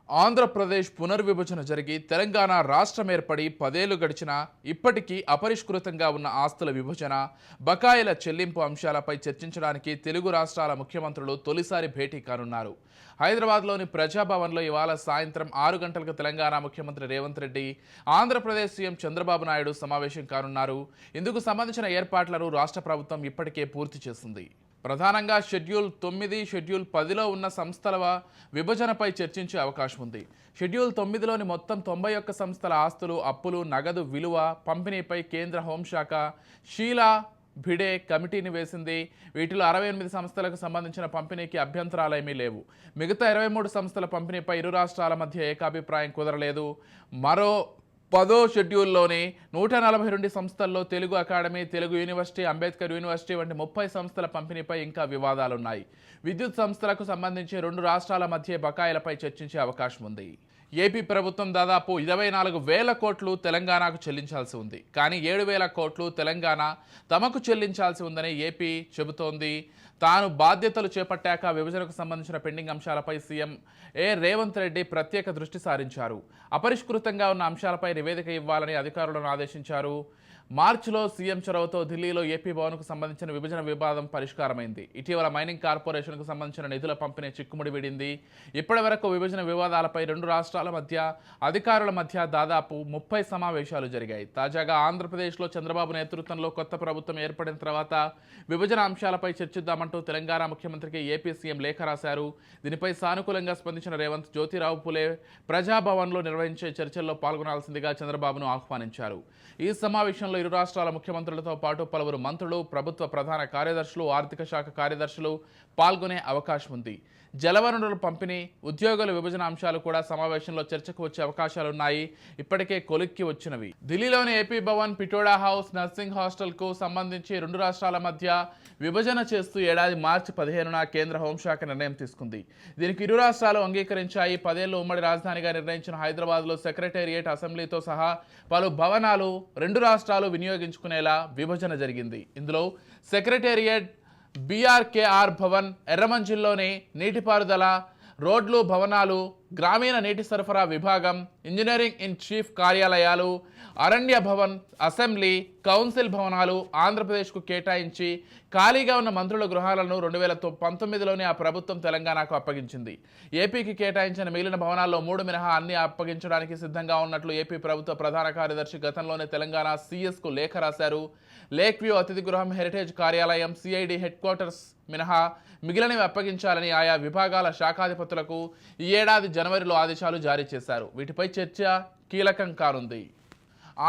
ఆంధ్రప్రదేశ్ పునర్విభజన జరిగి తెలంగాణ రాష్ట్రం ఏర్పడి 10 ఏళ్లు గడిచినా ఇప్పటికీ అపరిష్కృతంగా ఉన్న ఆస్తుల విభజన, బకాయిల చెల్లింపు అంశాలపై చర్చించడానికి తెలుగు రాష్ట్రాల ముఖ్యమంత్రులు తొలిసారి భేటీ కానున్నారు. హైదరాబాద్లోని ప్రజాభవన్లో ఇవాళ సాయంత్రం 6 గంటలకు తెలంగాణ ముఖ్యమంత్రి రేవంత్ రెడ్డి, ఆంధ్రప్రదేశ్ సీఎం చంద్రబాబు నాయుడు సమావేశం కానున్నారు. ఇందుకు సంబంధించిన ఏర్పాట్లను రాష్ట్ర ప్రభుత్వం ఇప్పటికే పూర్తి చేసింది. ప్రధానంగా షెడ్యూల్ 9, షెడ్యూల్ 10లో ఉన్న సంస్థల విభజనపై చర్చించే అవకాశం ఉంది. షెడ్యూల్ 9లోని మొత్తం 91 సంస్థల ఆస్తులు, అప్పులు, నగదు విలువ పంపిణీపై కేంద్ర హోంశాఖ షీలా భిడే కమిటీని వేసింది. వీటిలో 68 సంస్థలకు సంబంధించిన పంపిణీకి అభ్యంతరాలేమీ లేవు. మిగతా 23 సంస్థల పంపిణీపై ఇరు రాష్ట్రాల మధ్య ఏకాభిప్రాయం కుదరలేదు. మరో 10వ షెడ్యూల్లోని 142 సంస్థల్లో Telugu academy, Telugu university, Ambedkar university వంటి 30 సంస్థల పంపిణీపై ఇంకా వివాదాలున్నాయి. విద్యుత్ సంస్థలకు సంబంధించి 2 రాష్ట్రాల మధ్య బకాయిలపై చర్చించే అవకాశం ఉంది. ఏపీ ప్రభుత్వం దాదాపు 24,000 కోట్లు తెలంగాణకు చెల్లించాల్సి ఉంది. కానీ 7,000 కోట్లు తెలంగాణ తమకు చెల్లించాల్సి ఉందని ఏపీ చెబుతోంది. తాను బాధ్యతలు చేపట్టాక విభజనకు సంబంధించిన పెండింగ్ అంశాలపై సీఎం రేవంత్ రెడ్డి ప్రత్యేక దృష్టి సారించారు. అపరిష్కృతంగా ఉన్న అంశాలపై నివేదిక ఇవ్వాలని అధికారులను ఆదేశించారు. మార్చిలో సీఎం చొరవతో ఢిల్లీలో ఏపీ భవన్కు సంబంధించిన విభజన వివాదం పరిష్కారమైంది. ఇటీవల మైనింగ్ కార్పొరేషన్కు సంబంధించిన నిధుల పంపిణీ చిక్కుముడి విడింది. ఇప్పటి వరకు విభజన వివాదాలపై 2 రాష్ట్రాల మధ్య అధికారుల మధ్య దాదాపు 30 సమావేశాలు జరిగాయి. తాజాగా ఆంధ్రప్రదేశ్లో చంద్రబాబు నేతృత్వంలో కొత్త ప్రభుత్వం ఏర్పడిన తర్వాత విభజన అంశాలపై చర్చిద్దామంటూ తెలంగాణ ముఖ్యమంత్రికి ఏపీ సీఎం లేఖ రాశారు. దీనిపై సానుకూలంగా స్పందించిన రేవంత్, జ్యోతిరావు పులే ప్రజాభవన్లో నిర్వహించే చర్చల్లో పాల్గొనాల్సిందిగా చంద్రబాబును ఆహ్వానించారు. ఈ సమావేశంలో ఇరు రాష్ట్రాల ముఖ్యమంత్రులతో పాటు పలువురు మంత్రులు, ప్రభుత్వ ప్రధాన కార్యదర్శులు, ఆర్థిక శాఖ కార్యదర్శులు పాల్గొనే అవకాశం ఉంది. జలవనరుల పంపిణీ, ఉద్యోగుల విభజన అంశాలు కూడా సమావేశంలో చర్చకు వచ్చే అవకాశాలున్నాయి. ఇప్పటికే కొలిక్కి వచ్చినవి. ఢిల్లీలోని ఏపీ భవన్, పిటోడా హౌస్, నర్సింగ్ హాస్టల్కు సంబంధించి 2 రాష్ట్రాల మధ్య విభజన చేస్తూ ఏడాది మార్చి 15న కేంద్ర హోంశాఖ నిర్ణయం తీసుకుంది. దీనికి ఇరు రాష్ట్రాలు అంగీకరించాయి. 10 ఏళ్లు ఉమ్మడి రాజధానిగా నిర్ణయించిన హైదరాబాద్లో సెక్రటేరియట్, అసెంబ్లీతో సహా పలు భవనాలు 2 రాష్ట్రాలు వినియోగించుకునేలా విభజన జరిగింది. ఇందులో సెక్రటేరియట్, బీఆర్కేఆర్ భవన్, ఎర్రమంజిల్లోని నీటిపారుదల, రోడ్లు, భవనాలు, గ్రామీణ నీటి సరఫరా విభాగం, ఇంజనీరింగ్ ఇన్ చీఫ్ కార్యాలయాలు, అరణ్య భవన్, అసెంబ్లీ, కౌన్సిల్ భవనాలు ఆంధ్రప్రదేశ్కు కేటాయించి ఖాళీగా ఉన్న మంత్రుల గృహాలను 2019లోనే ఆ ప్రభుత్వం తెలంగాణకు అప్పగించింది. ఏపీకి కేటాయించిన మిగిలిన భవనాల్లో 3 మినహా అన్ని అప్పగించడానికి సిద్ధంగా ఉన్నట్లు ఏపీ ప్రభుత్వ ప్రధాన కార్యదర్శి గతంలోనే తెలంగాణ సీఎస్కు లేఖ రాశారు. లేక్ వ్యూ అతిథి గృహం, హెరిటేజ్ కార్యాలయం, సిఐడి హెడ్ క్వార్టర్స్ మినహా మిగిలినవి అప్పగించాలని ఆయా విభాగాల శాఖాధిపతులకు ఈ ఏడాది జనవరిలో ఆదేశాలు జారీ చేశారు. వీటిపై చర్చ కీలకం కానుంది.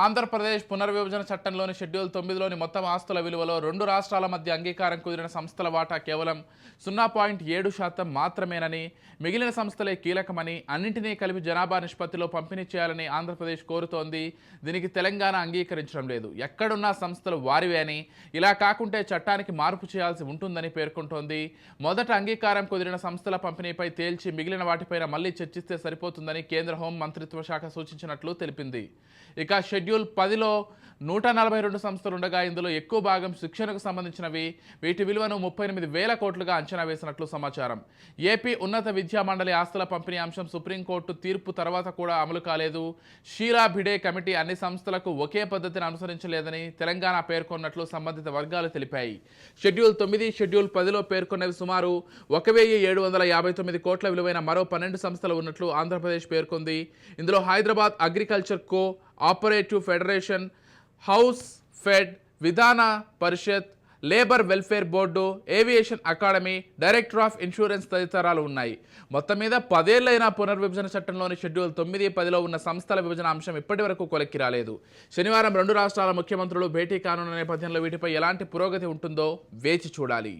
ఆంధ్రప్రదేశ్ పునర్విభజన చట్టంలోని షెడ్యూల్ 9లోని మొత్తం ఆస్తుల విలువలో 2 రాష్ట్రాల మధ్య అంగీకారం కుదిరిన సంస్థల వాటా కేవలం 0.7% మాత్రమేనని, మిగిలిన సంస్థలే కీలకమని, అన్నింటినీ కలిపి జనాభా నిష్పత్తిలో పంపిణీ చేయాలని ఆంధ్రప్రదేశ్ కోరుతోంది. దీనికి తెలంగాణ అంగీకరించడం లేదు. ఎక్కడున్నా సంస్థలు వారివే అని, ఇలా కాకుంటే చట్టానికి మార్పు చేయాల్సి ఉంటుందని పేర్కొంటోంది. మొదట అంగీకారం కుదిరిన సంస్థల పంపిణీపై తేల్చి మిగిలిన వాటిపైన మళ్లీ చర్చిస్తే సరిపోతుందని కేంద్ర హోం మంత్రిత్వ శాఖ సూచించినట్లు తెలిపింది. ఇక షెడ్యూల్ 10లో 142 సంస్థలుండగా ఇందులో ఎక్కువ భాగం శిక్షణకు సంబంధించినవి. వీటి విలువను 38,000 కోట్లుగా అంచనా వేసినట్లు సమాచారం. ఏపీ ఉన్నత విద్యా మండలి ఆస్తుల పంపిణీ అంశం సుప్రీంకోర్టు తీర్పు తర్వాత కూడా అమలు కాలేదు. షీలా భిడే కమిటీ అన్ని సంస్థలకు ఒకే పద్ధతిని అనుసరించలేదని తెలంగాణ పేర్కొన్నట్లు సంబంధిత వర్గాలు తెలిపాయి. షెడ్యూల్ 9, షెడ్యూల్ 10లో పేర్కొన్నవి సుమారు 1,759 కోట్ల విలువైన మరో 12 సంస్థలు ఉన్నట్లు ఆంధ్రప్రదేశ్ పేర్కొంది. ఇందులో Hyderabad agriculture cooperative federation, house fed, Vidhan Parishad, labour welfare board, aviation academy, director of insurance తదితరాలు ఉన్నాయి. మొత్తం మీద 10 ఏళ్లైన పునర్విభజన చట్టంలోని షెడ్యూల్ 9, 10లో ఉన్న సంస్థల విభజన అంశం ఇప్పటి వరకు కొలిక్కి రాలేదు. శనివారం 2 రాష్ట్రాల ముఖ్యమంత్రులు భేటీ కానున్న నేపథ్యంలో వీటిపై ఎలాంటి పురోగతి ఉంటుందో వేచి చూడాలి.